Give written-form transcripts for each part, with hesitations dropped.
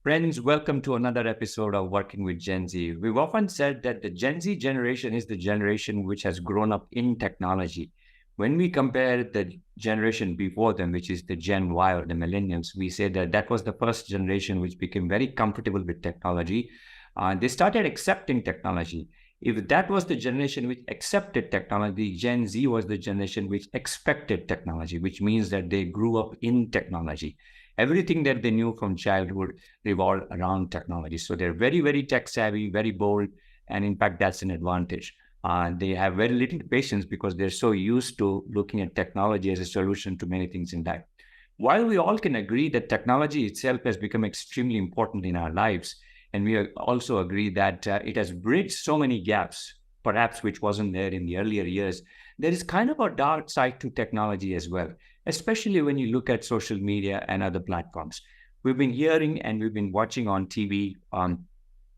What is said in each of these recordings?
Friends, welcome to another episode of Working with Gen Z. We've often said that the Gen Z generation is the generation which has grown up in technology. When we compare the generation before them, which is the Gen Y or the Millennials, we say that that was the first generation which became very comfortable with technology. They started accepting technology. If that was the generation which accepted technology, Gen Z was the generation which expected technology, which means that they grew up in technology. Everything that they knew from childhood revolved around technology. So they're very, very tech savvy, very bold. And in fact, that's an advantage. They have very little patience because they're so used to looking at technology as a solution to many things in life. While we all can agree that technology itself has become extremely important in our lives, and we also agree that it has bridged so many gaps, perhaps which wasn't there in the earlier years, there is kind of a dark side to technology as well, especially when you look at social media and other platforms. We've been hearing and we've been watching on TV,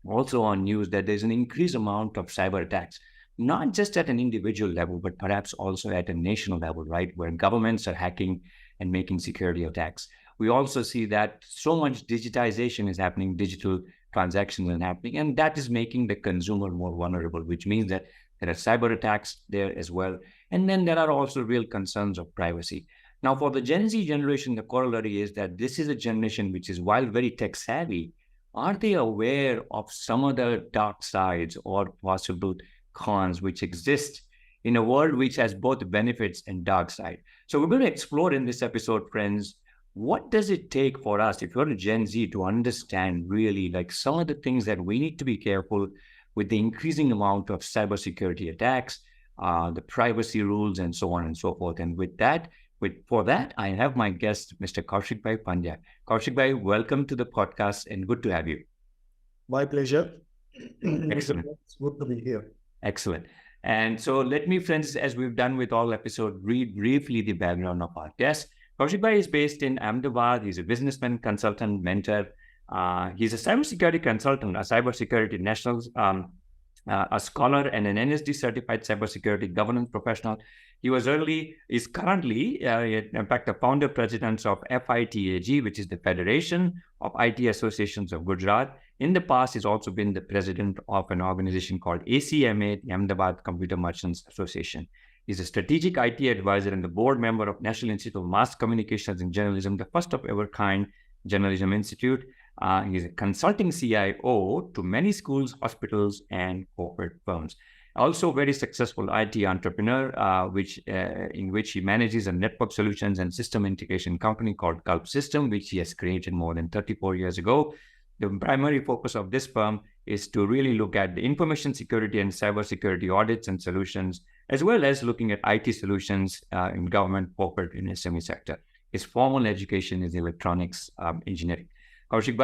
also on news, that there's an increased amount of cyber attacks, not just at an individual level, but perhaps also at a national level, right? Where governments are hacking and making security attacks. We also see that so much digitization is happening, digital transactions are happening, and that is making the consumer more vulnerable, which means that there are cyber attacks there as well. And then there are also real concerns of privacy. Now, for the Gen Z generation, the corollary is that this is a generation which is, while very tech savvy, are they aware of some of the dark sides or possible cons which exist in a world which has both benefits and dark side? So we're going to explore in this episode, friends, what does it take for us, if you're a Gen Z, to understand really like some of the things that we need to be careful with the increasing amount of cybersecurity attacks, the privacy rules, and so on and so forth. And for that, I have my guest, Mr. Kaushik Pandya. Kaushik, welcome to the podcast and good to have you. My pleasure. Excellent. It's good to be here. Excellent. And so let me, friends, as we've done with all episodes, read briefly the background of our guest. Kaushik is based in Ahmedabad. He's a businessman, consultant, mentor. He's a cybersecurity consultant, a cybersecurity national, a scholar, and an NSD certified cybersecurity governance professional. He is currently, in fact, the founder president of FITAG, which is the Federation of IT Associations of Gujarat. In the past, he's also been the president of an organization called ACMA, the Ahmedabad Computer Merchants Association. He's a strategic IT advisor and the board member of National Institute of Mass Communications and Journalism, the first of ever kind journalism institute. He's a consulting CIO to many schools, hospitals, and corporate firms. Also, very successful IT entrepreneur, in which he manages a network solutions and system integration company called Gulf System, which he has created more than 34 years ago. The primary focus of this firm is to really look at the information security and cybersecurity audits and solutions, as well as looking at IT solutions in government, corporate, and SME sector. His formal education is electronics engineering. Kaushik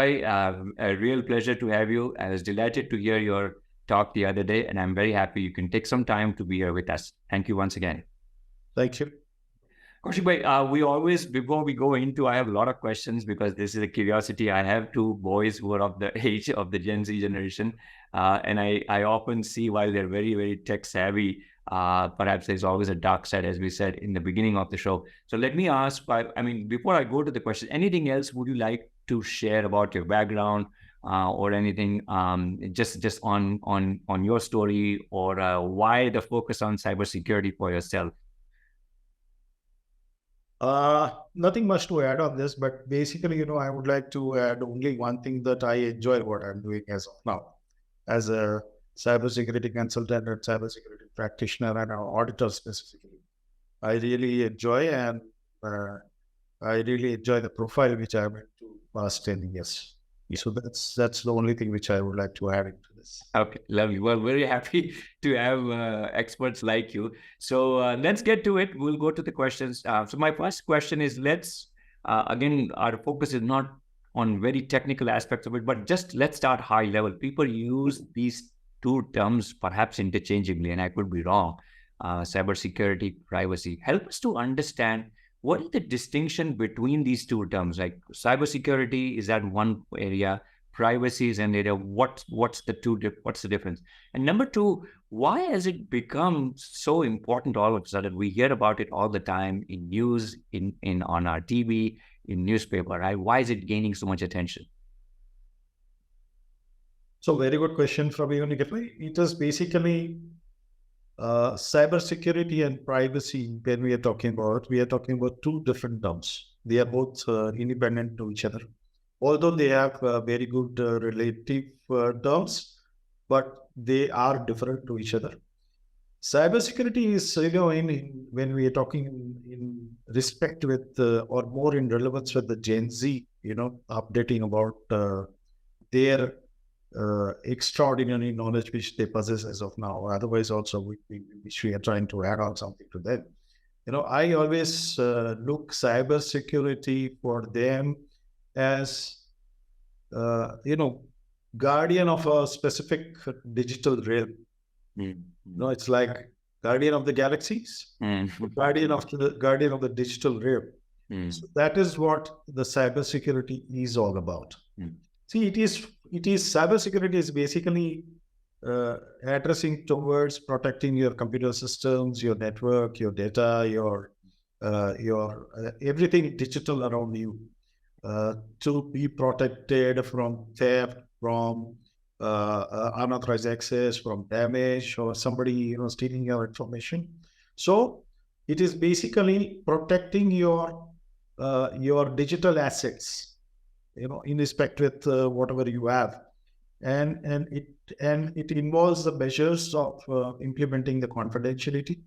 a real pleasure to have you. I was delighted to hear your talk the other day, and I'm very happy you can take some time to be here with us. Thank you once again. Thank you. Kaushik we always, before we go into, I have a lot of questions because this is a curiosity. I have two boys who are of the age of the Gen Z generation, and I often see while they're very, very tech savvy, perhaps there's always a dark side, as we said in the beginning of the show. So let me ask, before I go to the question, anything else would you like to share about your background or anything, just on your story, or why the focus on cybersecurity for yourself? Nothing much to add on this, but basically, I would like to add only one thing, that I enjoy what I'm doing as of now, as a cybersecurity consultant and cybersecurity practitioner and an auditor specifically. I really enjoy, and I really enjoy the profile which I'm into past 10 years. Yeah. So that's the only thing which I would like to add into this. Okay, lovely. Well, very happy to have experts like you. So let's get to it. We'll go to the questions. So my first question is, again, our focus is not on very technical aspects of it, but just let's start high level. People use these two terms perhaps interchangeably, and I could be wrong. Cybersecurity, privacy. Help us to understand what is the distinction between these two terms? Like cybersecurity is that one area, privacy is an area. What's the difference? And number two, why has it become so important all of a sudden? We hear about it all the time in news, on our TV, in newspaper, right? Why is it gaining so much attention? So very good question from you, Nikhil. It is basically cybersecurity and privacy. When we are talking about two different terms. They are both independent to each other, although they have very good relative terms, but they are different to each other. Cybersecurity is, when we are talking in respect with or more in relevance with the Gen Z, updating about their extraordinary knowledge which they possess as of now. Otherwise, also which we are trying to add on something to them. I always look cybersecurity for them as guardian of a specific digital realm. It's like guardian of the galaxies, guardian of the digital realm. So that is what the cybersecurity is all about. See, it is cybersecurity is basically addressing towards protecting your computer systems, your network, your data, your everything digital around you, to be protected from theft, from unauthorized access, from damage, or somebody stealing your information. So it is basically protecting your digital assets, in respect with whatever you have, and it involves the measures of implementing the confidentiality,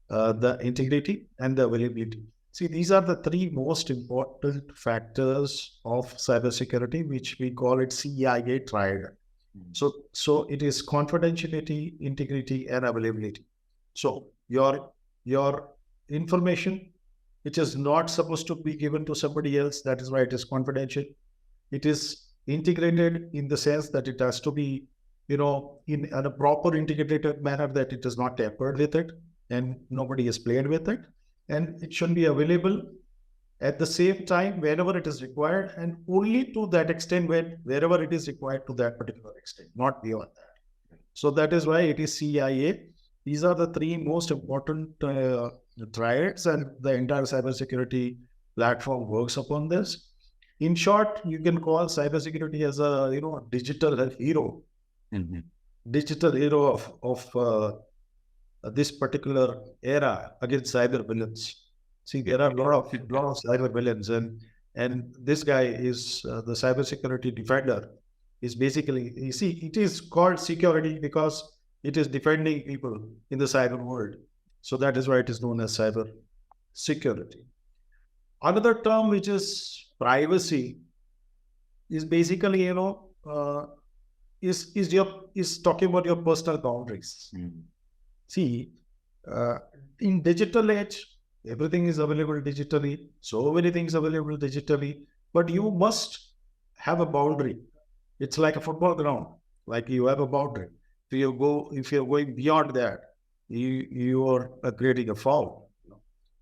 the integrity, and the availability. See, these are the three most important factors of cybersecurity, which we call it CIA triad. So it is confidentiality, integrity, and availability. So your information, which is not supposed to be given to somebody else, that is why it is confidential. It is integrated in the sense that it has to be, in a proper integrated manner, that it is not tampered with it and nobody has played with it. And it should be available at the same time whenever it is required, and only to that extent wherever it is required to that particular extent, not beyond that. So that is why it is CIA. These are the three most important triads, and the entire cybersecurity platform works upon this. In short, you can call cybersecurity as a digital hero, digital hero of this particular era against cyber villains. See, there are a lot of cyber villains, and this guy is the cybersecurity defender. Is basically, you see, it is called security because it is defending people in the cyber world. So that is why it is known as cyber security. Another term, which is privacy, is basically is talking about your personal boundaries. See, in digital age, everything is available digitally. So many things available digitally, but you must have a boundary. It's like a football ground. Like you have a boundary. If you're going beyond that, you are creating a foul.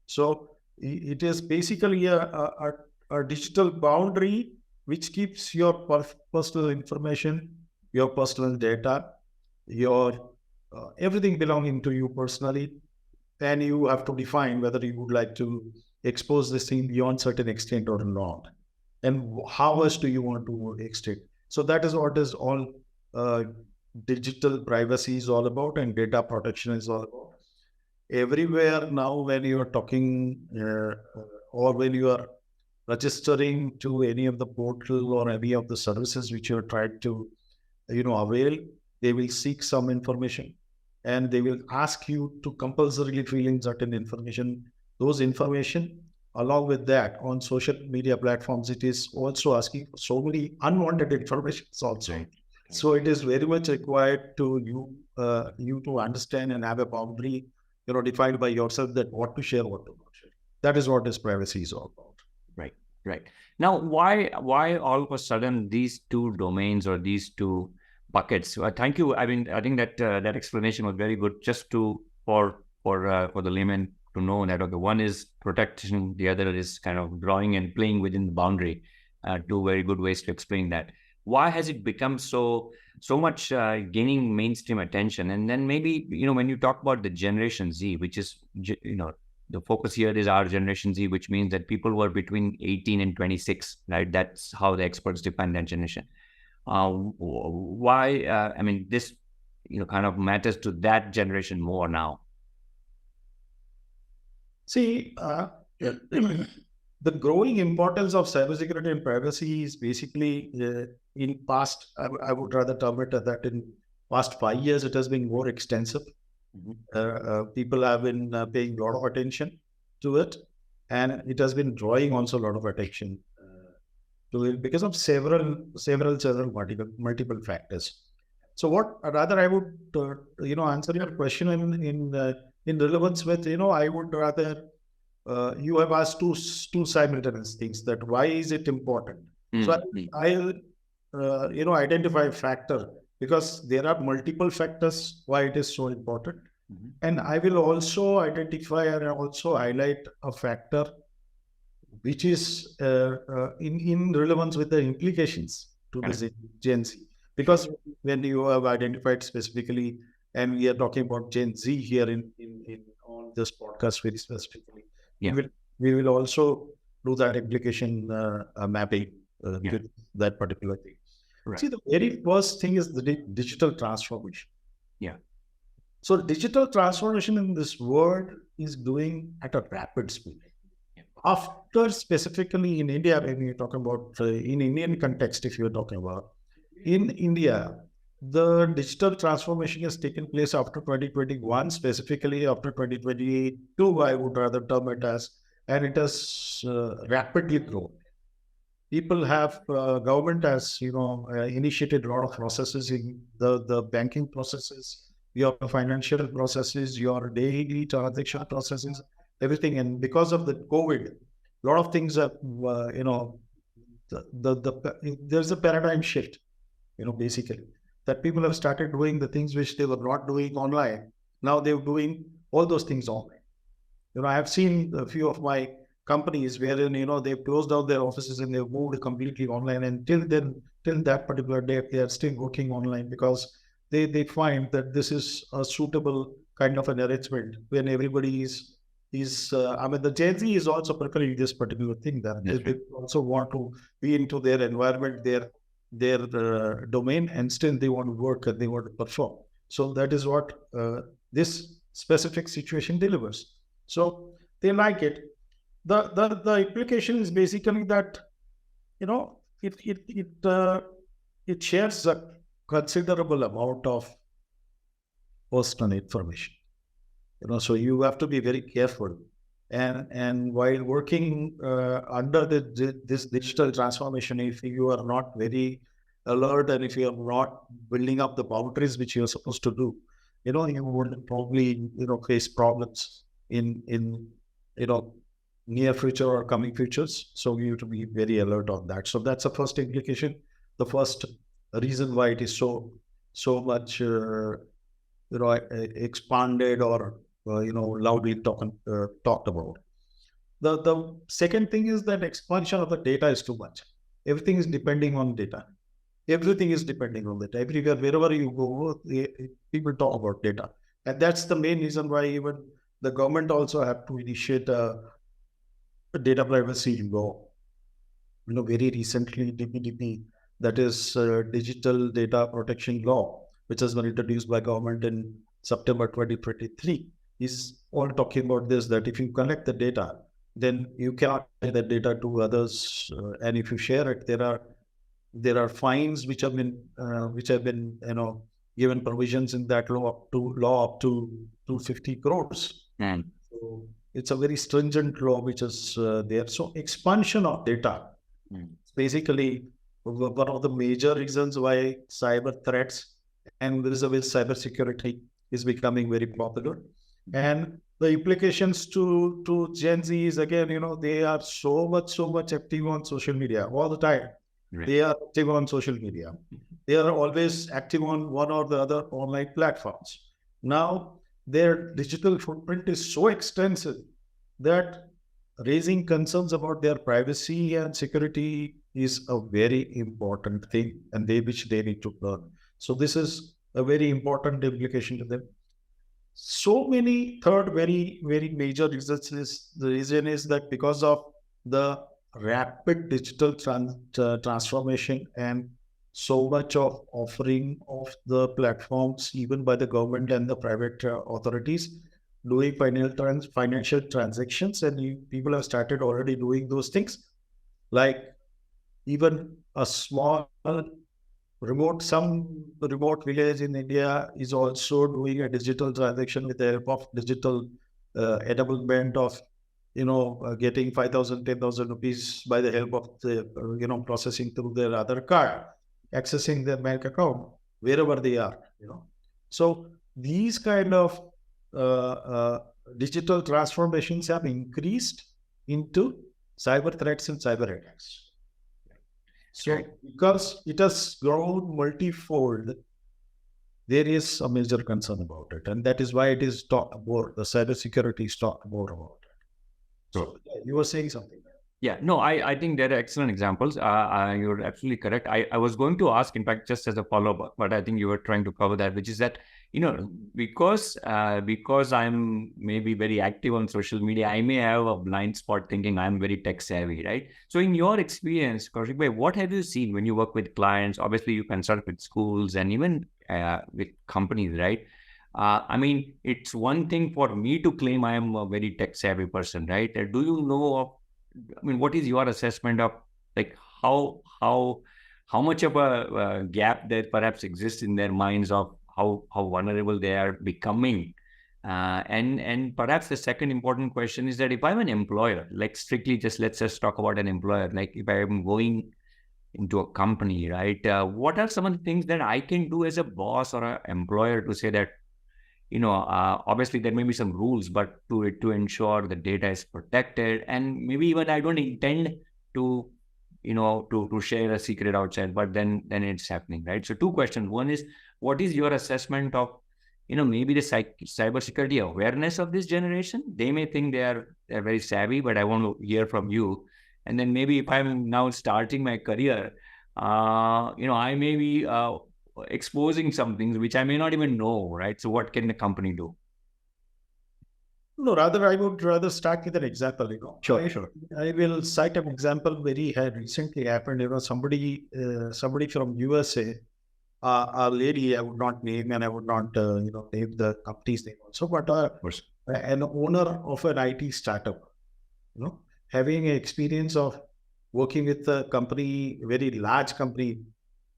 So it is basically a digital boundary which keeps your personal information, your personal data, your everything belonging to you personally, and you have to define whether you would like to expose this thing beyond certain extent or not, and how much do you want to extend. So that is what is all digital privacy is all about, and data protection is all about. Everywhere now, when you are talking or when you are registering to any of the portal or any of the services which you are trying to avail, they will seek some information, and they will ask you to compulsorily fill in certain information. Those information, along with that, on social media platforms, it is also asking for so many unwanted information also. Right. So it is very much required to you to understand and have a boundary, defined by yourself, that what to share, what to not share. That is what this privacy is all about. Right. Now, why all of a sudden these two domains or these two buckets? Thank you. I mean, I think that that explanation was very good, just for the layman to know that, okay, one is protection, the other is kind of drawing and playing within the boundary. Two very good ways to explain that. Why has it become so much gaining mainstream attention? And then maybe, when you talk about the Generation Z, which is, the focus here is our Generation Z, which means that people who are between 18 and 26, right? That's how the experts define that generation. Why? I mean, this kind of matters to that generation more now. See, the growing importance of cybersecurity and privacy is basically in past, I would rather term it that in past 5 years, it has been more extensive. People have been paying a lot of attention to it, and it has been drawing also a lot of attention to it because of several multiple factors. So, what rather I would answer your question in relevance with I would rather you have asked two simultaneous things that why is it important. So I'll identify a factor because there are multiple factors why it is so important. And I will also identify and also highlight a factor which is in relevance with the implications to the Gen Z. Because when you have identified specifically, and we are talking about Gen Z here in on this podcast very specifically, we will also do that implication mapping with that particular thing. Right. See, the very first thing is the digital transformation. Yeah. So digital transformation in this world is doing at a rapid speed. After specifically in India, when you're talking about in Indian context, if you're talking about in India, the digital transformation has taken place after 2021, specifically after 2022, I would rather term it as, and it has rapidly grown. People have, government has, initiated a lot of processes in the banking processes, your financial processes, your daily transaction processes, everything. And because of the COVID, a lot of things have, there's a paradigm shift, basically, that people have started doing the things which they were not doing online. Now they're doing all those things online. I have seen a few of my companies wherein, they've closed down their offices and they've moved completely online. And till that particular day, they are still working online because they find that this is a suitable kind of an arrangement when everybody is the Gen Z is also preferring this particular thing that they also want to be into their environment, their domain, and still they want to work and they want to perform. So that is what this specific situation delivers. So they like it. The implication is basically that it shares a considerable amount of personal information. So you have to be very careful. And while working under this digital transformation, if you are not very alert and if you are not building up the boundaries which you are supposed to do, you would probably face problems in near future or coming futures. So you have to be very alert on that. So that's the first implication. The first reason why it is so much expanded or loudly talked about. The second thing is that expansion of the data is too much. Everything is depending on data. Everything is depending on data. Everywhere, wherever you go, people talk about data. And that's the main reason why even the government also have to initiate a data privacy law. Very recently, DPDP, that is Digital Data Protection Law, which has been introduced by government in September 2023, is all talking about this, that if you collect the data, then you cannot share that data to others. And if you share it, there are fines which have been given provisions in that law up to 250 crores. So it's a very stringent law which is there. So expansion of data is basically one of the major reasons why cyber threats and there is a way cybersecurity is becoming very popular. And the implications to Gen Z is, again, they are so much active on social media all the time. Right. They are active on social media. They are always active on one or the other online platforms. Now, their digital footprint is so extensive that raising concerns about their privacy and security is a very important thing, and which they need to learn. So this is a very important implication to them. So many third very, very major reasons is the reason is that because of the rapid digital transformation and so much of offering of the platforms, even by the government and the private authorities, doing financial transactions, and people have started already doing those things. Like even a small some remote village in India is also doing a digital transaction with the help of digital enablement of getting 5,000, 10,000 rupees by the help of the processing through their other card, accessing their bank account wherever they are. So these kind of digital transformations have increased into cyber threats and cyber attacks. So because it has grown multifold, there is a major concern about it, and that is why it is talked more. The cybersecurity is talked more about it. So you were saying something. Yeah, no, I think there are excellent examples. You're absolutely correct. I was going to ask, in fact, just as a follow-up, but I think you were trying to cover that, which is that, because I'm maybe very active on social media, I may have a blind spot thinking I'm very tech savvy, right? So in your experience, Kaushik bhai, what have you seen when you work with clients? Obviously, you consult with schools and even with companies, right? I mean, it's one thing for me to claim I am a very tech savvy person, right? Do you know of, I mean, what is your assessment of like how much of a gap that perhaps exists in their minds of how vulnerable they are becoming? And perhaps the second important question is that if I'm an employer, like strictly just let's just talk about an employer, like if I am going into a company, right? What are some of the things that I can do as a boss or an employer to say that, obviously there may be some rules, but to ensure the data is protected, and maybe even I don't intend to, to share a secret outside, but then it's happening, right? So two questions. One is, what is your assessment of, maybe the cybersecurity awareness of this generation? They may think they're very savvy, but I want to hear from you. And then maybe if I'm now starting my career, I may be exposing some things which I may not even know, right? So what can the company do? No, I would rather start with an example. Sure. I will cite an example very recently happened. somebody from USA, a lady I would not name, and I would not name the company's name also, but an owner of an IT startup, having experience of working with a company, very large company,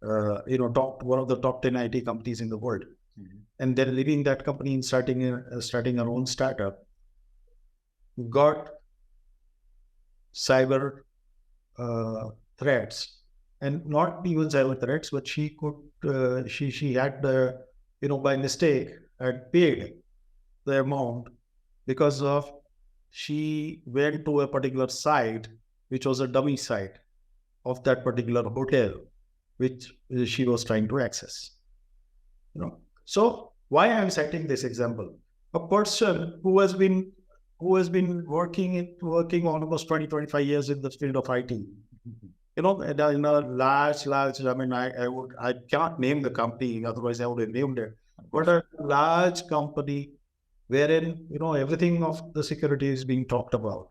one of the top 10 IT companies in the world, and then leaving that company and starting our own startup, got cyber threats, and not even cyber threats, but she could she had by mistake had paid the amount because of she went to a particular site which was a dummy site of that particular hotel which she was trying to access. So why I'm citing this example? A person who has been working almost 20-25 years in the field of IT, in a large, I mean, I can't name the company, otherwise I would have named it, but a large company wherein, everything of the security is being talked about.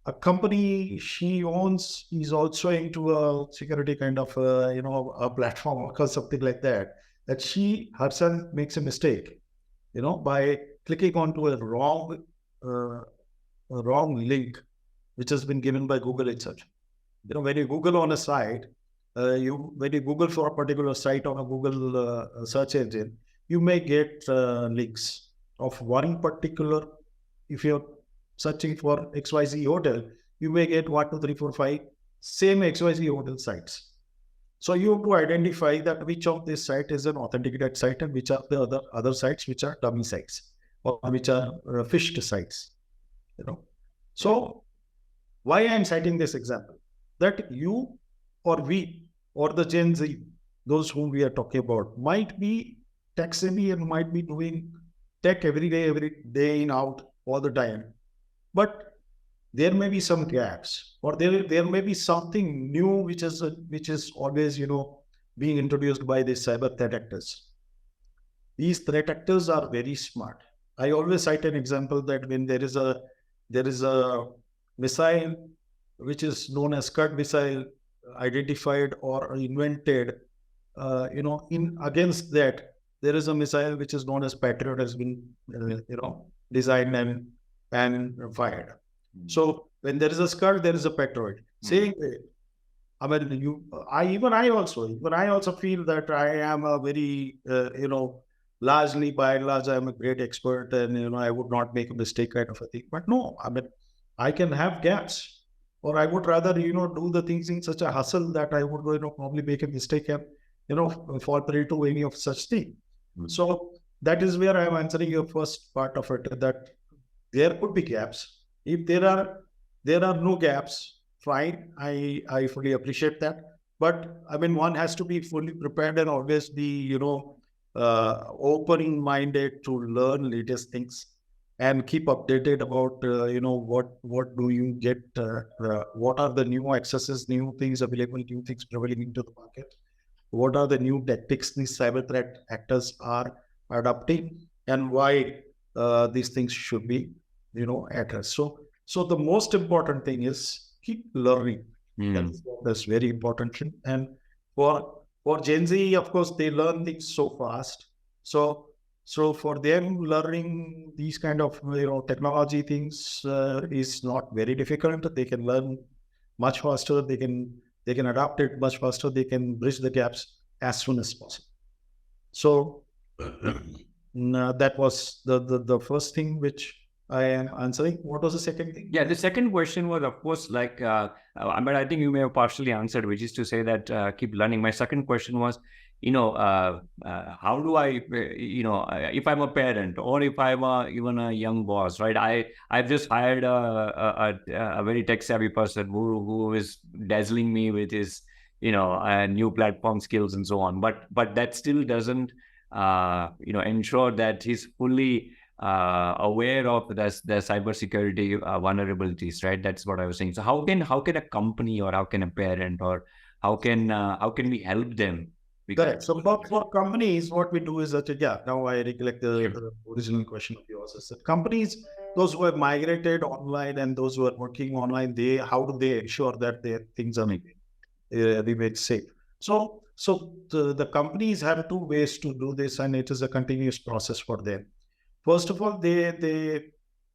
A company she owns is also into a security kind of, a platform or something like that, that she herself makes a mistake, by clicking onto a wrong link, which has been given by Google itself. When you Google on a site, when you Google for a particular site on a Google search engine, you may get links of one particular, if you're searching for XYZ hotel, you may get 1, 2, 3, 4, 5 same XYZ hotel sites. So you have to identify that which of this site is an authenticated site and which are the other sites which are dummy sites or which are phished sites. So why I'm citing this example? That you or we or the Gen Z, those whom we are talking about, might be tech savvy and might be doing tech every day in out all the time. But there may be some gaps, or there may be something new which is always being introduced by these cyber threat actors. These threat actors are very smart. I always cite an example that when there is a missile which is known as Scud missile, identified or invented, in against that, there is a missile which is known as Patriot has been, designed and fired. So when there is a Scud, there is a Patriot. Same way, I mean, even I also feel that I am a very, largely by and large, I am a great expert, and I would not make a mistake kind of a thing. But no, I mean, I can have gaps, or I would rather, do the things in such a hustle that I would, probably make a mistake and, fall prey to any of such thing. So that is where I am answering your first part of it, that there could be gaps. If there are no gaps, fine. I fully appreciate that. But I mean, one has to be fully prepared and always be, open-minded to learn latest things and keep updated about, what do you get, what are the new accesses, new things available, new things prevailing into the market. What are the new tactics these cyber threat actors are adopting, and why these things should be, addressed. So the most important thing is keep learning. That's very important thing. And for Gen Z, of course, they learn things so fast. So for them, learning these kind of technology things is not very difficult. They can learn much faster. They can adapt it much faster. They can bridge the gaps as soon as possible. So that was the first thing which I am answering. What was the second thing? Yeah, the second question was, of course, but I think you may have partially answered, which is to say that keep learning. My second question was, how do I, if I'm a parent or if I'm even a young boss, right? I've just hired a very tech savvy person who is dazzling me with his, new platform skills and so on. But that still doesn't, ensure that he's fully aware of the cybersecurity vulnerabilities, right? That's what I was saying. So how can a company, or how can a parent, or how can we help them? Correct. So for companies, what we do is that, now I recollect the original question of yours, is that companies, those who have migrated online and those who are working online, how do they ensure that their things are remain safe? So the companies have two ways to do this, and it is a continuous process for them. First of all, they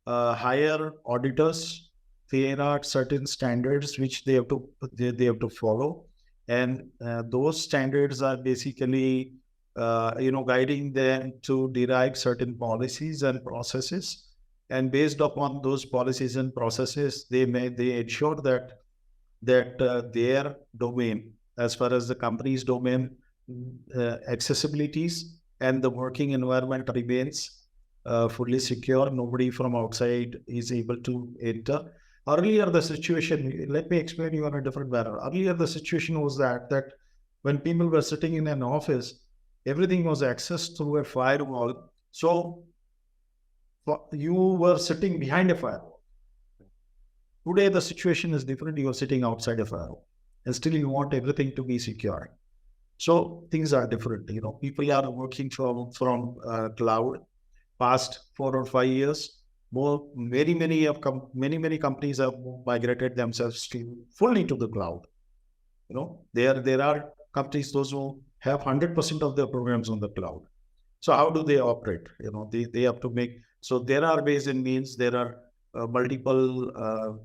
hire auditors. There are certain standards which they have to follow, and those standards are basically guiding them to derive certain policies and processes. And based upon those policies and processes, they ensure that their domain, as far as the company's domain, accessibilities and the working environment remains fully secure. Nobody from outside is able to enter. Earlier, the situation, let me explain you on a different manner. Earlier, the situation was that when people were sitting in an office, everything was accessed through a firewall. So you were sitting behind a firewall. Today, the situation is different. You are sitting outside a firewall, and still you want everything to be secure. So things are different. People are working from cloud. Past 4 or 5 years, many companies have migrated themselves fully to the cloud. There are companies, those who have 100% of their programs on the cloud. So how do they operate? They have to make. So there are ways and means. There are multiple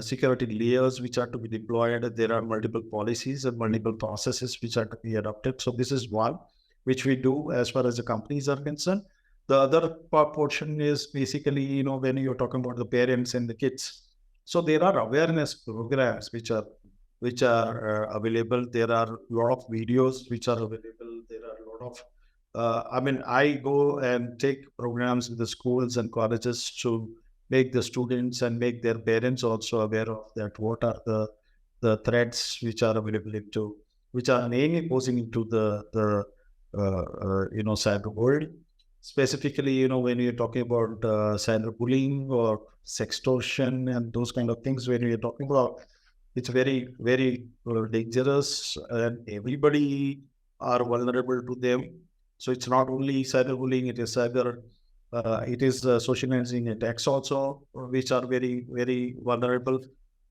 security layers which are to be deployed. There are multiple policies and multiple processes which are to be adopted. So this is one which we do as far as the companies are concerned. The other portion is basically, when you're talking about the parents and the kids. So there are awareness programs which are available. There are a lot of videos which are available. There are a lot of, I go and take programs with the schools and colleges to make the students and make their parents also aware of that. What are the threats which are available which are mainly posing into the cyber world. Specifically, when you're talking about cyberbullying or sextortion and those kind of things, when you're talking about, it's very, very dangerous, and everybody are vulnerable to them. So it's not only cyberbullying; it is social engineering attacks also, which are very, very vulnerable.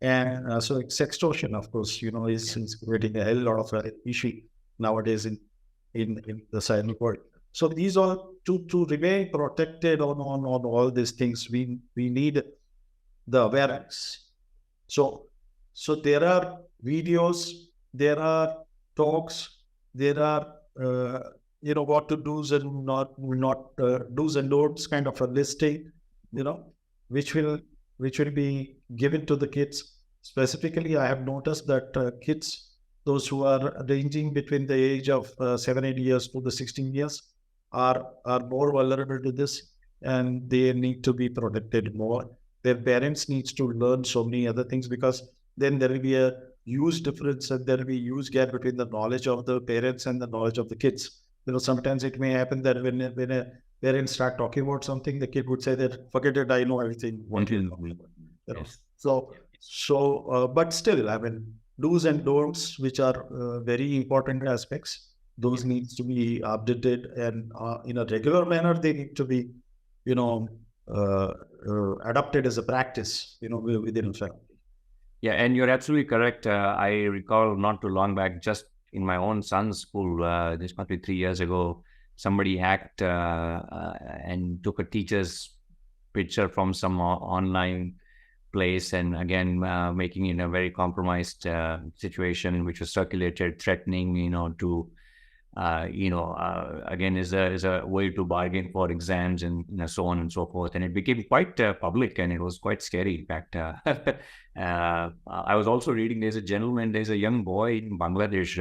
And so sextortion, of course, is creating a hell lot of issue nowadays in the cyber world. So these are to remain protected on all these things. We need the awareness. So there are videos, there are talks, there are what to do's and not do's and don'ts kind of a listing, you know, which will be given to the kids. Specifically, I have noticed that kids, those who are ranging between the age of 7-8 years to the 16 years, are more vulnerable to this, and they need to be protected more. Their parents needs to learn so many other things, because then there will be a huge difference and there will be huge gap between the knowledge of the parents and the knowledge of the kids. Sometimes it may happen that when a parent start talking about something, the kid would say that, forget it, I know everything. What you know. Yes. But still, I mean, do's and don'ts, which are very important aspects, those needs to be updated, and in a regular manner, they need to be, you know, adopted as a practice, within a family. Yeah, and you're absolutely correct. I recall not too long back, just in my own son's school, this must be 3 years ago, somebody hacked and took a teacher's picture from some online place, and again, making it in a very compromised situation, which was circulated, threatening, to again, is a way to bargain for exams and so on and so forth. And it became quite public, and it was quite scary. In fact, I was also reading, there's a young boy in Bangladesh.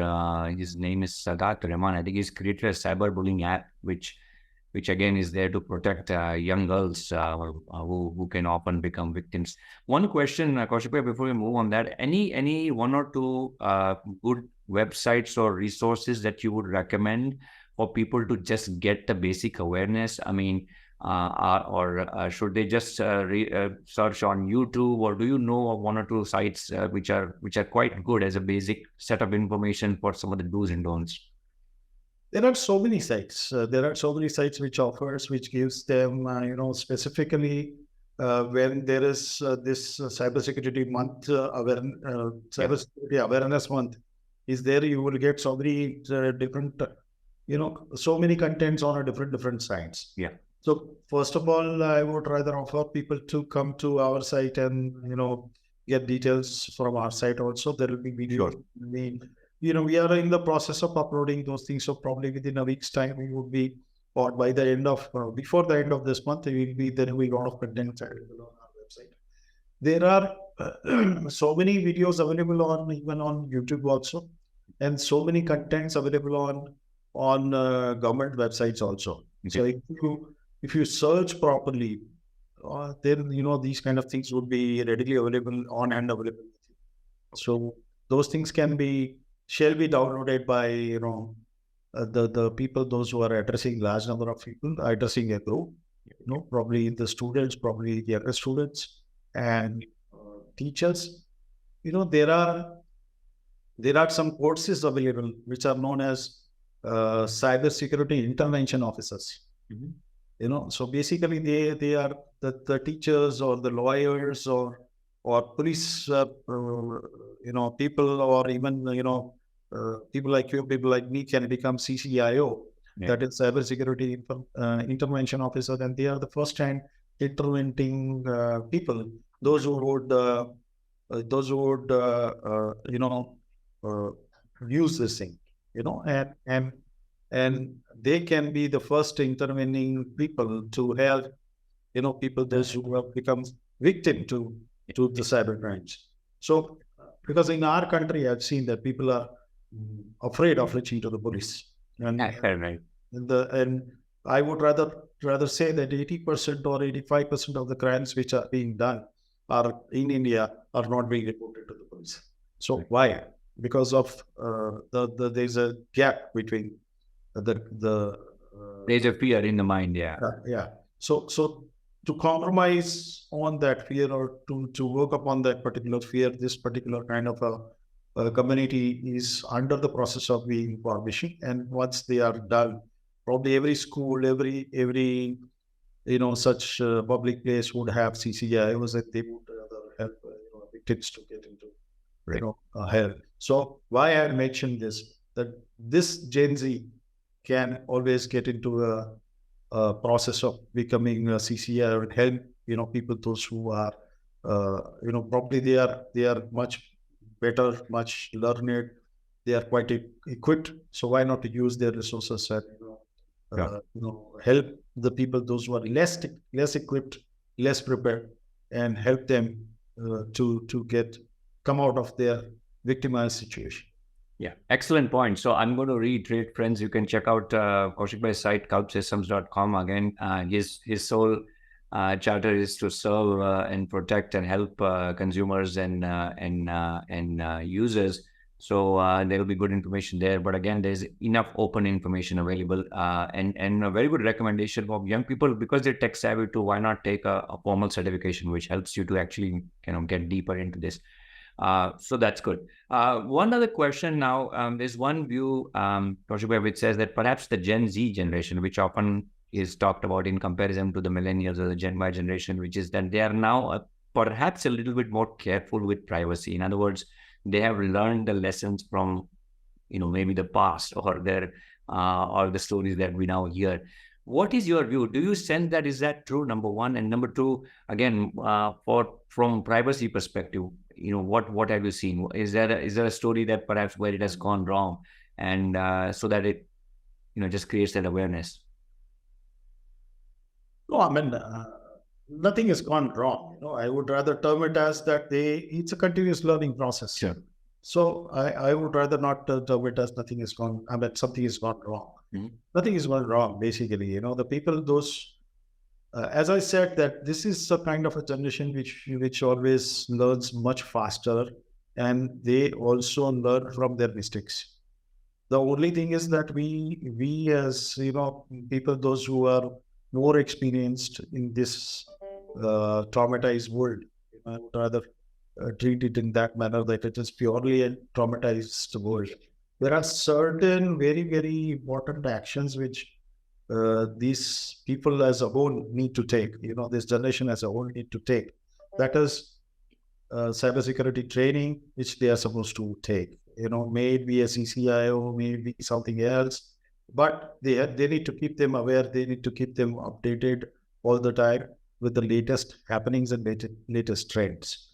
His name is Sadat Rahman. I think he's created a cyberbullying app, which again is there to protect young girls who can often become victims. One question, Kaushik, before we move on that, any one or two good websites or resources that you would recommend for people to just get the basic awareness? I mean, or should they just search on YouTube, or do you know of one or two sites which are quite good as a basic set of information for some of the do's and don'ts? There are so many sites. Which gives them, specifically when there is this cybersecurity month, cybersecurity awareness month is there. You will get so many different, so many contents on a different sites. Yeah. So first of all, I would rather offer people to come to our site and get details from our site. Also, there will be videos. Sure. We are in the process of uploading those things. So probably within a week's time, we would be, or by the end of, before the end of this month, there will be a lot of content available on our website. There are so many videos available even on YouTube also, and so many contents available on government websites also. Okay. So if you search properly, then these kind of things would be readily available on and available. So those things shall be downloaded by the people, those who are addressing large number of people, addressing a group, probably the students, probably the younger students and teachers. There are some courses available which are known as cybersecurity intervention officers. Mm-hmm. So basically they are the teachers or the lawyers or police, people, or even, people like you, people like me can become CCIO. Yeah. That is cybersecurity intervention officer. And they are the first time intervening people, those who would use this thing, and they can be the first intervening people to help, people those who have become victim to the cyber crimes. So, because in our country, I've seen that people are afraid of reaching to the police, and I would rather say that 80% or 85% of the crimes which are being done are in India are not being reported to the police. So why? Because of there's a gap between there's a fear in the mind. Yeah. So to compromise on that fear, or to work upon that particular fear, this particular kind of a community is under the process of being formation. And once they are done, probably every school, every such public place would have CCIOs, that they would help tips to get into, Right. health. So why I mentioned this, that this Gen Z can always get into a process of becoming a CCI or help, people, those who are, probably they are much better, much learned, they are quite equipped. So why not to use their resources and, Yeah. help the people, those who are less equipped, less prepared, and help them to come out of their victimized situation. Yeah, excellent point. So I'm going to reiterate, friends, you can check out Kaushik Bhai's site, couchsystems.com. Again, his sole charter is to serve and protect and help consumers and users. So there will be good information there. But again, there's enough open information available and a very good recommendation for young people because they're tech savvy too. Why not take a formal certification which helps you to actually get deeper into this? So that's good. One other question now, there's one view, Kaushik, which says that perhaps the Gen Z generation, which often is talked about in comparison to the Millennials or the Gen Y generation, which is that they are now perhaps a little bit more careful with privacy. In other words, they have learned the lessons from, maybe the past or the stories that we now hear. What is your view? Do you sense that is that true? Number one, and number two, again, from privacy perspective, what have you seen? Is there a story that perhaps where it has gone wrong, and so that it just creates that awareness? No, I mean, nothing has gone wrong. I would rather term it as that it's a continuous learning process. Sure. So I would rather not term it as nothing is gone. I mean, something is gone wrong. Mm-hmm. Nothing is gone wrong, basically. The people, those, as I said, that this is a kind of a generation which always learns much faster, and they also learn from their mistakes. The only thing is that we as people, those who are more experienced in this traumatized world, I would rather treat it in that manner, that it is purely a traumatized world. There are certain very, very important actions which these people as a whole need to take, this generation as a whole need to take. That is cybersecurity training, which they are supposed to take. May it be a CCIO, may it be something else, but they need to keep them aware. They need to keep them updated all the time with the latest happenings and latest trends.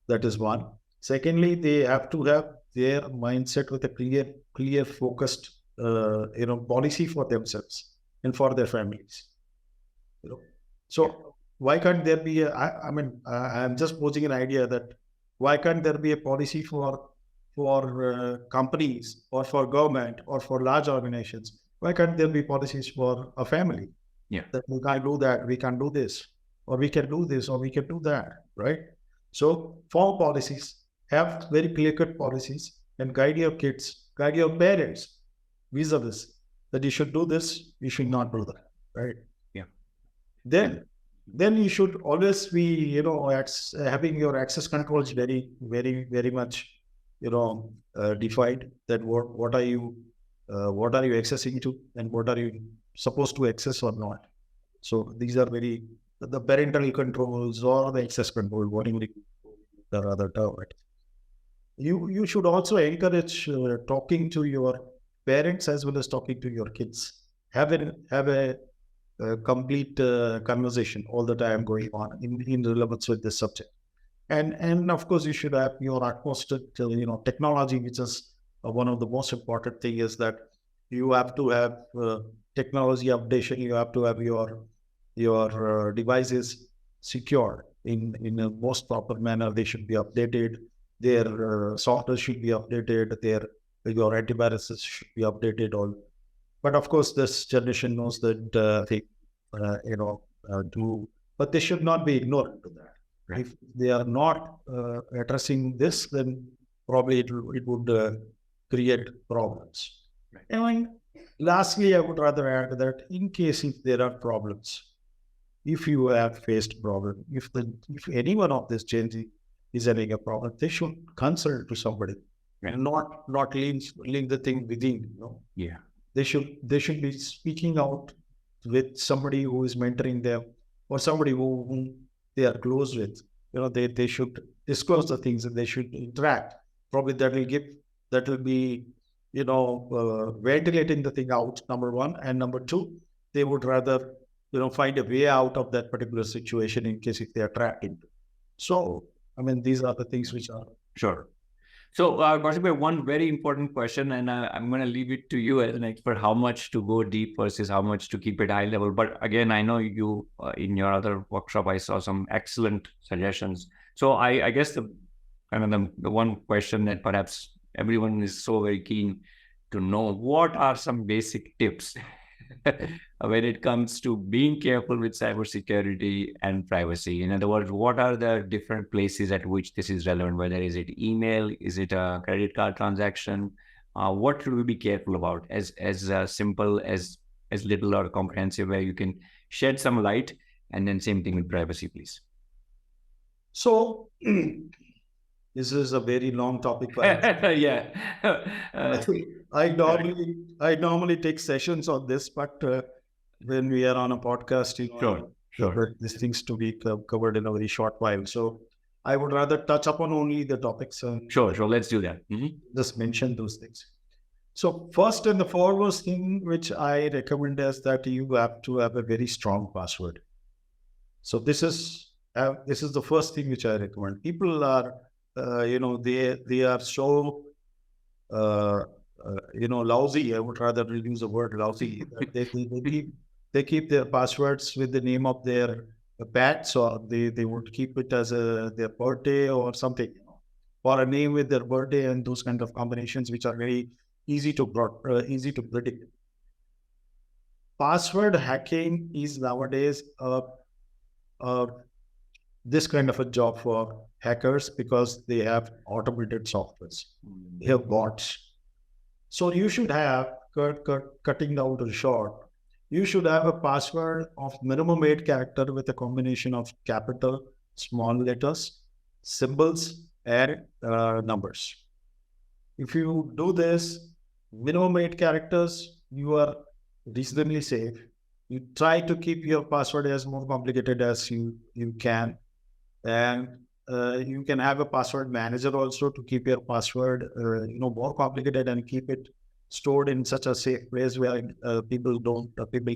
That is one. Secondly, they have to have their mindset with a clear, focused, policy for themselves and for their families. So why can't there be I'm just posing an idea that why can't there be a policy for companies or for government or for large organizations? Why can't there be policies for a family? Yeah. That we can't do that, we can do this, or we can do this, or we can do that, right? So form policies, have very clear-cut policies, and guide your kids, guide your parents vis-a-vis that you should do this, you should not do that, right? Yeah. Then you should always be, having your access controls very, very, very much, defined. That what are you accessing to, and what are you supposed to access or not. So these are the parental controls or the access control, whatever the other term. You should also encourage talking to your parents as well as talking to your kids. Have a complete conversation all the time going on in relevance with this subject. And of course, you should have your utmost, technology, which is one of the most important thing is that you have to have technology updation. You have to have your devices secured in a most proper manner. They should be updated. Their software should be updated. Your antiviruses should be updated. All, but of course, this generation knows that they do, but they should not be ignorant to that. Right. If they are not addressing this, then probably it would create problems. Right. And lastly, I would rather add that in case if there are problems, if you have faced problem, if any one of this Gen Z is having a problem, they should consult to somebody, right, and not leave the thing within. Yeah, they should be speaking out with somebody who is mentoring them or somebody whom they are close with. They should disclose the things and they should interact. Probably that will be, ventilating the thing out, number one. And number two, they would rather, find a way out of that particular situation in case if they are trapped into. So, I mean, these are the things which are. Sure. So, Kaushik, one very important question, and I'm going to leave it to you as an expert, how much to go deep versus how much to keep it high level. But again, I know you, in your other workshop, I saw some excellent suggestions. So I guess the one question that perhaps everyone is so very keen to know, what are some basic tips when it comes to being careful with cybersecurity and privacy? In other words, what are the different places at which this is relevant? Whether is it email, is it a credit card transaction? What should we be careful about? As simple as little or comprehensive, where you can shed some light, and then same thing with privacy, please. So this is a very long topic. Yeah. I normally take sessions on this, but when we are on a podcast, sure. these things to be covered in a very short while. So I would rather touch upon only the topics. Sure. Let's do that. Just mention those things. So first and the foremost thing which I recommend is that you have to have a very strong password. So this is the first thing which I recommend. People are, they are so, lousy. I would rather use the word lousy. They keep their passwords with the name of their pets, or they would keep it as their birthday or something, or a name with their birthday, and those kind of combinations which are very easy to predict. Password hacking is nowadays this kind of a job for hackers because they have automated softwares. They have bots. So you should have, cutting down to short, you should have a password of minimum 8 character with a combination of capital, small letters, symbols, and numbers. If you do this, minimum 8 characters, you are reasonably safe. You try to keep your password as more complicated as you can. And you can have a password manager also to keep your password more complicated and keep it stored in such a safe place where people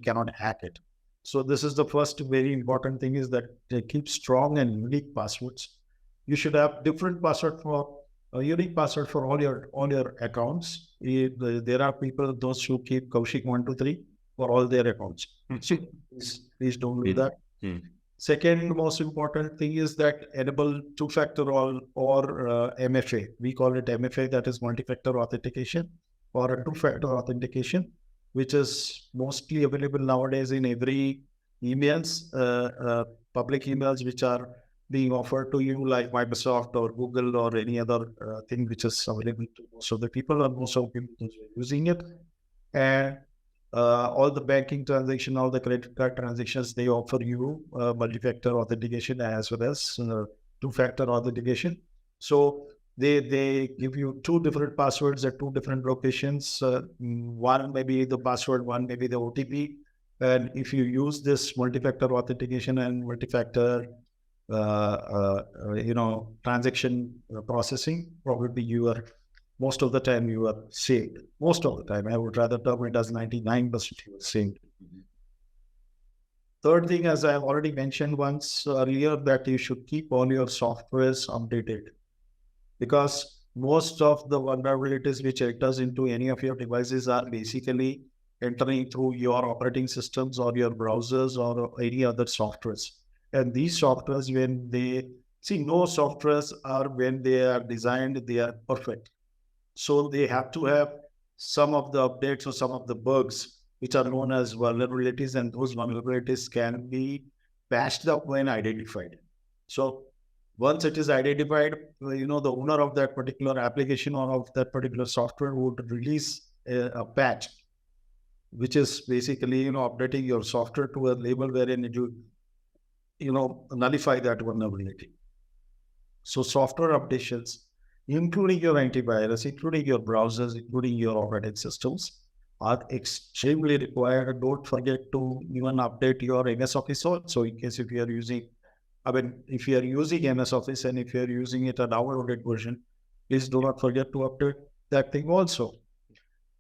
cannot hack it. So this is the first very important thing, is that they keep strong and unique passwords. You should have different password for a unique password for all your accounts. There are people, those who keep Kaushik 123 for all their accounts. Please don't do that. Second most important thing is that enable two-factor or MFA. We call it MFA, that is multi-factor authentication, or a two-factor authentication, which is mostly available nowadays in every emails, public emails which are being offered to you, like Microsoft or Google or any other thing which is available to most of the people, and most of the people are using it. And all the banking transaction, all the credit card transactions, they offer you multi-factor authentication as well as two-factor authentication. So they give you two different passwords at two different locations. One may be the password, one may be the OTP. And if you use this multi-factor authentication and multi-factor transaction processing, probably most of the time you are saved. Most of the time, I would rather term it as 99% you are saved. Third thing, as I have already mentioned once earlier, that you should keep all your softwares updated, because most of the vulnerabilities which enters into any of your devices are basically entering through your operating systems or your browsers or any other softwares. And these softwares, no softwares are, when they are designed, they are perfect. So they have to have some of the updates or some of the bugs which are known as vulnerabilities, and those vulnerabilities can be patched up when identified. So once it is identified, the owner of that particular application or of that particular software would release a patch, which is basically, updating your software to a level wherein it will, nullify that vulnerability. So software updations, including your antivirus, including your browsers, including your operating systems, are extremely required. Don't forget to even update your MS Office also, in case if you are using I mean, if you are using MS Office and if you are using it a downloaded version, please do not forget to update that thing also.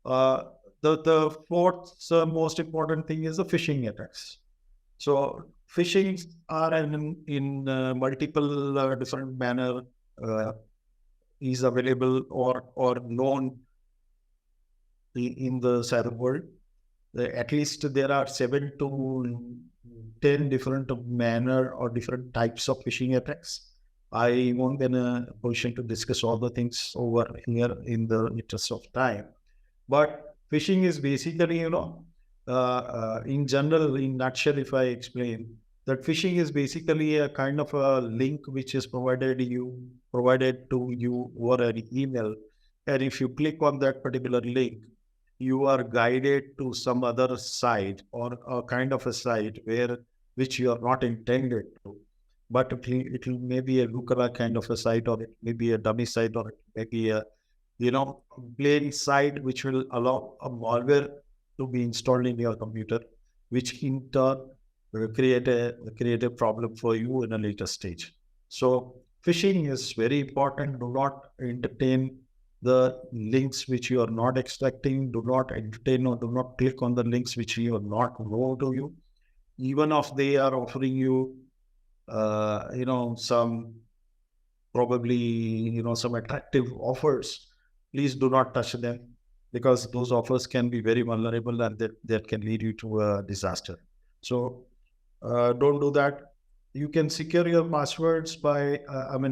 Uh, the fourth most important thing is the phishing attacks. So phishing are in multiple different manner uh, is available or known in the cyber world. At least there are 7 to 10 different manner or different types of phishing attacks. I won't be in a position to discuss all the things over here in the interest of time. But phishing is basically, in general, in nutshell, if I explain that phishing is basically a kind of a link which is provided to you over an email, and if you click on that particular link, you are guided to some other site or a kind of a site which you are not intended to, but it will maybe a lookalike kind of a site, or it may be a dummy site, or it may be a plain site which will allow a malware to be installed in your computer, which in turn will create a problem for you in a later stage. So phishing is very important. Do not entertain the links which you are not expecting. Do not entertain or do not click on the links which you are not known to you. Even if they are offering you, some probably some attractive offers, please do not touch them, because those offers can be very vulnerable, and that can lead you to a disaster. So don't do that. You can secure your passwords by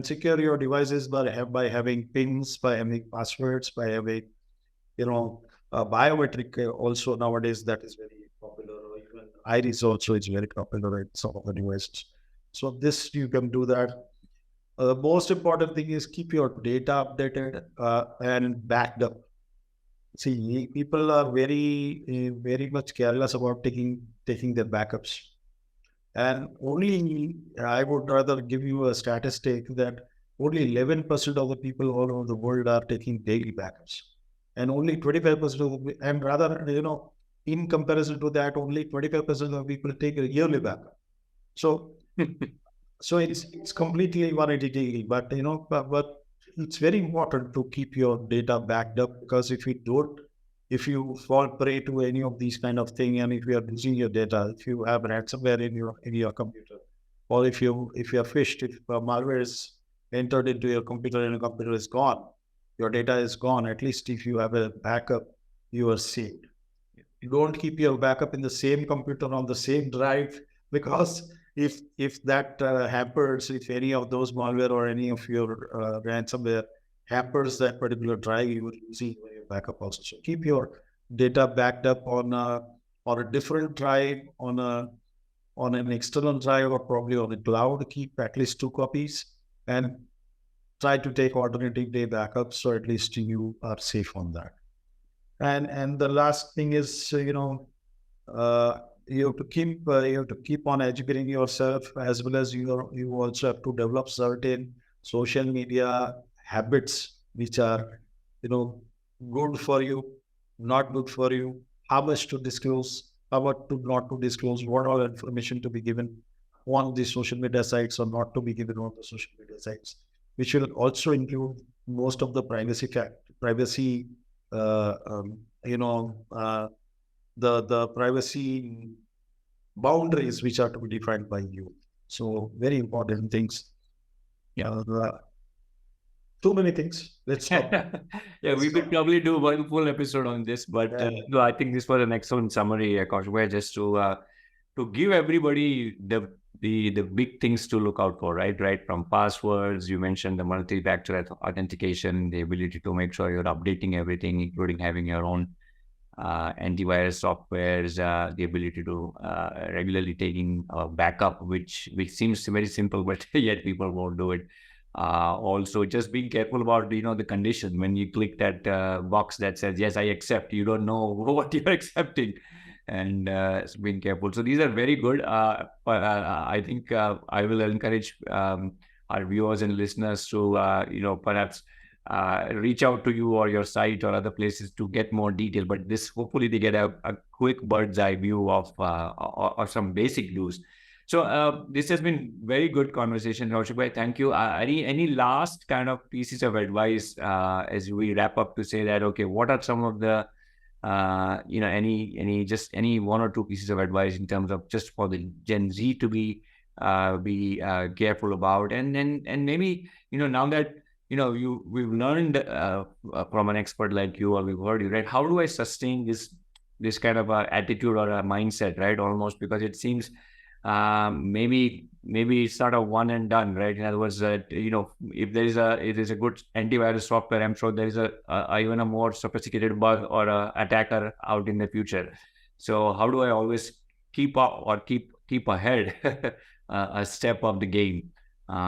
secure your devices by having pins, by having passwords, by having biometric also nowadays, that is very popular. Or even iris also is very popular in some of the devices. So this you can do that. The most important thing is keep your data updated and backed up. See, people are very much careless about taking their backups. And only, I would rather give you a statistic that only 11% of the people all over the world are taking daily backups. And only 25% of the, and rather, in comparison to that, only 25% of people take a yearly backup. So so it's completely 180 degree, but but it's very important to keep your data backed up, because if you don't, if you fall prey to any of these kind of thing, and if you are losing your data, if you have ransomware in your computer, or if you are phished, if malware is entered into your computer and your computer is gone, your data is gone. At least if you have a backup, you are saved. You don't keep your backup in the same computer on the same drive, because if that hampers, if any of those malware or any of your ransomware hampers that particular drive, you will lose your backup also. So keep your data backed up on a different drive, on an external drive, or probably on the cloud. Keep at least 2 copies, and try to take alternative day backups, so at least you are safe on that. And the last thing is, uh, you have to keep on educating yourself, as well as you also have to develop certain social media habits which are good for you, not good for you, how much to disclose, how much to not to disclose, what all information to be given on the social media sites or not to be given on the social media sites, which will also include most of the privacy uh, um, you know uh, the privacy boundaries which are to be defined by you. So very important things. Yeah. Too many things. Let's stop. Yeah, we could probably do one full episode on this, but Yeah. no, I think this was an excellent summary, Kaushik, where just to give everybody the big things to look out for, right? Right from passwords, you mentioned the multi-factor authentication, the ability to make sure you're updating everything, including having your own antivirus softwares, the ability to regularly taking a backup, which seems very simple, but yet people won't do it. Also, just being careful about the condition when you click that box that says yes, I accept. You don't know what you're accepting, and being careful. So these are very good. But I think I will encourage our viewers and listeners to perhaps reach out to you or your site or other places to get more detail. But this, hopefully they get a quick bird's eye view of or some basic news. So this has been very good conversation, Kaushik bhai. Thank you. Any last kind of pieces of advice as we wrap up to say that, okay, what are some of the any one or two pieces of advice in terms of just for the Gen Z to be careful about, and maybe now that we've learned from an expert like you, or we've heard you, right? How do I sustain this kind of attitude or a mindset, right? Almost, because it seems maybe it's not a one and done, right? In other words, if there is a good antivirus software, I'm sure there is even a more sophisticated bug or a attacker out in the future. So how do I always keep up or keep ahead a step of the game?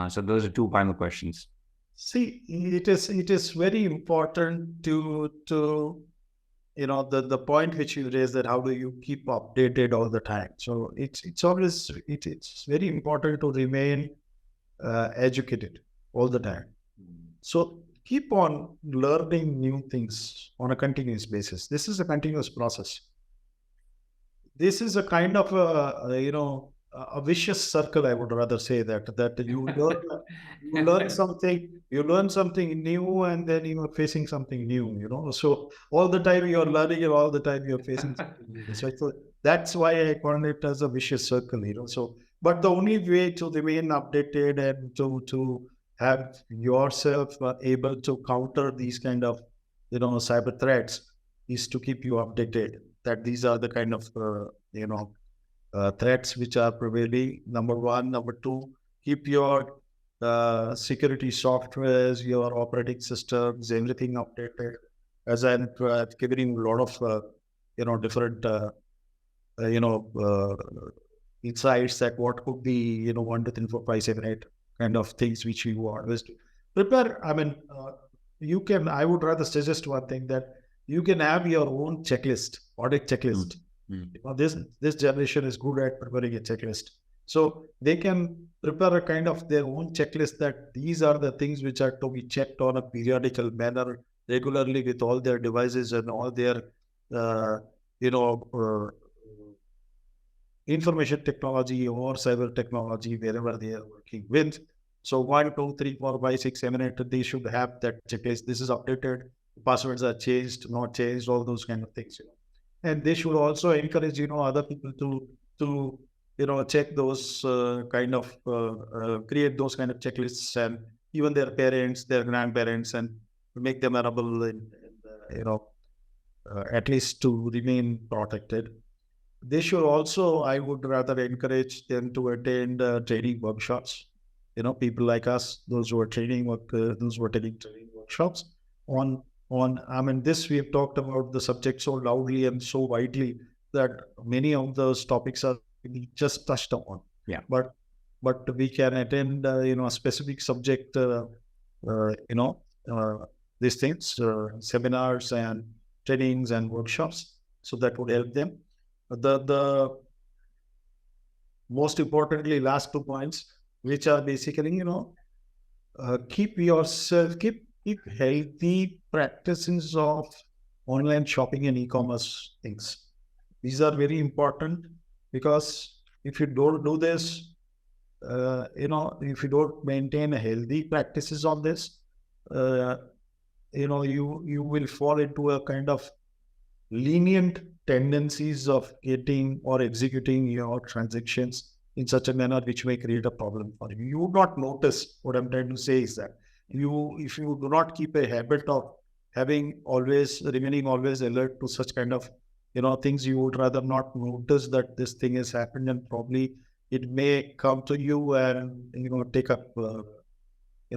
So those are two final questions. See, it is very important to the point which you raised, that how do you keep updated all the time. So it's very important to remain educated all the time. So keep on learning new things on a continuous basis. This is a continuous process. This is a kind of a vicious circle, I would rather say, that you learn something new, and then you are facing something new. So all the time you are learning, and all the time you're facing something new. So that's why I call it as a vicious circle. So, but the only way to remain updated and to have yourself able to counter these kind of cyber threats is to keep you updated, that these are the kind of threats which are prevailing. Number one. Number two, keep your security softwares, your operating systems, everything updated. As I'm giving a lot of different you know insights that what could be 1 2 3 4 5 7 8 kind of things which you always do. Prepare. I mean, you can. I would rather suggest one thing, that you can have your own checklist, audit checklist. This generation is good at preparing a checklist, so they can prepare a kind of their own checklist, that these are the things which are to be checked on a periodical manner, regularly, with all their devices and all their uh, you know uh, information technology or cyber technology wherever they are working with. So 1 2 3 4 5 6 7 8, they should have that checklist. This is updated, passwords are changed, not changed, all those kind of things. And they should also encourage other people to check those kind of create those kind of checklists, and even their parents, their grandparents, and make them available at least to remain protected. They should also, I would rather encourage them to attend training workshops. People like us, those who are those who are taking training workshops on. I mean, this we have talked about the subject so loudly and so widely that many of those topics are just touched upon. Yeah. But we can attend, a specific subject, these things, seminars and trainings and workshops. So that would help them. The most importantly, last 2 points, which are basically, keep healthy practices of online shopping and e-commerce things. These are very important, because if you don't do this, if you don't maintain a healthy practices on this, you will fall into a kind of lenient tendencies of getting or executing your transactions in such a manner which may create a problem for you. You would not notice. What I'm trying to say is that if you do not keep a habit of remaining always alert to such kind of things, you would rather not notice that this thing has happened, and probably it may come to you and take up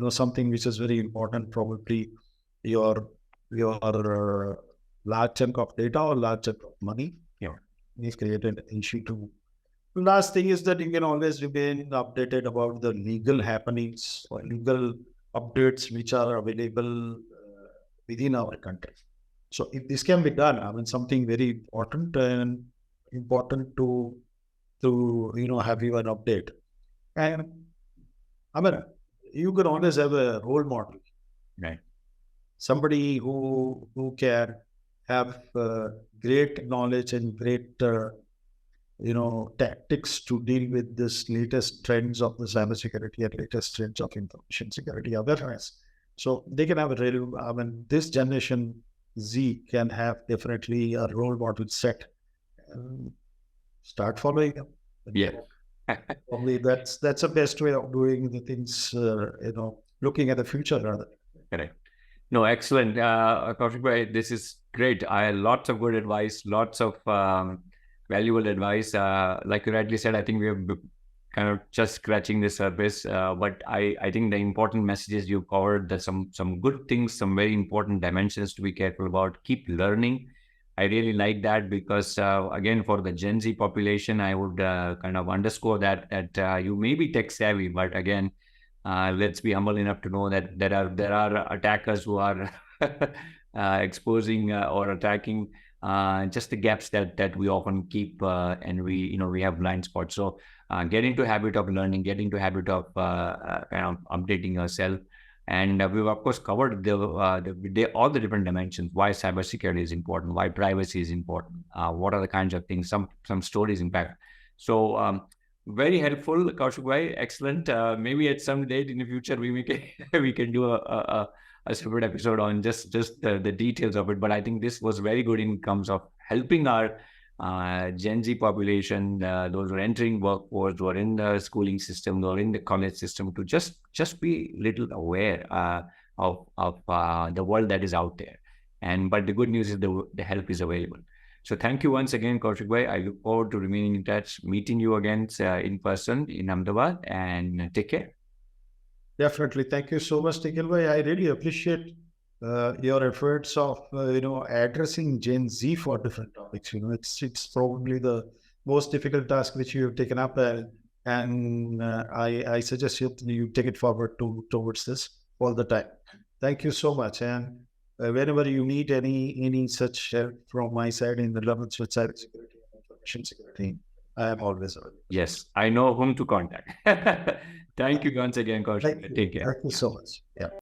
something which is very important, probably your large chunk of data or large chunk of money. Is created an issue too. Last thing is that you can always remain updated about the legal happenings or legal updates which are available within our country. So if this can be done, I mean, something very important to have you an update. And I mean, you can always have a role model, Right. somebody who can have great knowledge and great tactics to deal with this latest trends of the cybersecurity and latest trends of information security awareness. So they can have a real, I mean, this generation Z can have definitely a role model set. Start following them. Yeah. Probably that's the best way of doing the things, looking at the future rather. Correct. No, excellent. Kaushik bhai, this is great. Lots of good advice, lots of valuable advice. Like you rightly said, I think we have kind of just scratching the surface. But I think the important messages you covered, there's some good things, some very important dimensions to be careful about. Keep learning. I really like that because, again, for the Gen Z population, I would kind of underscore that you may be tech savvy, but again, let's be humble enough to know that there are attackers who are exposing or attacking just the gaps that we often keep, and we have blind spots. So get into habit of learning, get into habit of kind of updating yourself. And we've of course covered all the different dimensions. Why cybersecurity is important, why privacy is important, what are the kinds of things, some stories, in fact. So very helpful, Kaushik bhai. Excellent. Maybe at some date in the future we can do a separate episode on just the details of it. But I think this was very good in terms of helping our Gen Z population, those who are entering workforce, who are in the schooling system, or in the college system, to just be little aware of the world that is out there. But the good news is the help is available. So thank you once again, Kaushik bhai. I look forward to remaining in touch, meeting you again in person in Ahmedabad, and take care. Definitely. Thank you so much, Nikhil bhai. I really appreciate your efforts of addressing Gen Z for different topics. It's probably the most difficult task which you have taken up, and I suggest you take it forward towards this all the time. Thank you so much. And whenever you need any such help from my side in the relevance with cybersecurity and information security, I am always available. Yes, I know whom to contact. Thank you once again, Kaushik. Take care. Thank you so much. Yeah.